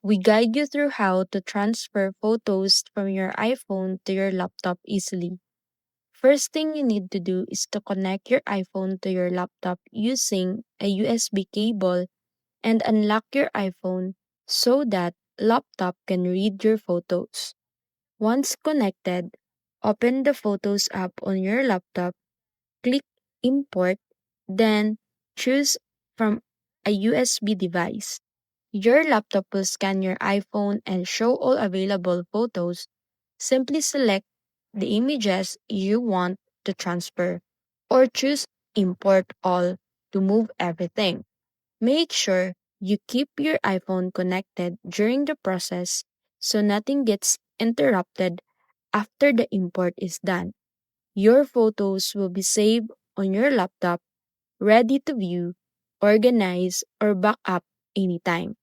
We guide you through how to transfer photos from your iPhone to your laptop easily. First thing you need to do is to connect your iPhone to your laptop using a USB cable and unlock your iPhone so that laptop can read your photos. Once connected, open the Photos app on your laptop, click Import, then choose from a USB device. Your laptop will scan your iPhone and show all available photos. Simply select the images you want to transfer or choose Import All to move everything. Make sure you keep your iPhone connected during the process so nothing gets interrupted after the import is done. Your photos will be saved on your laptop, ready to view, organize, or back up anytime.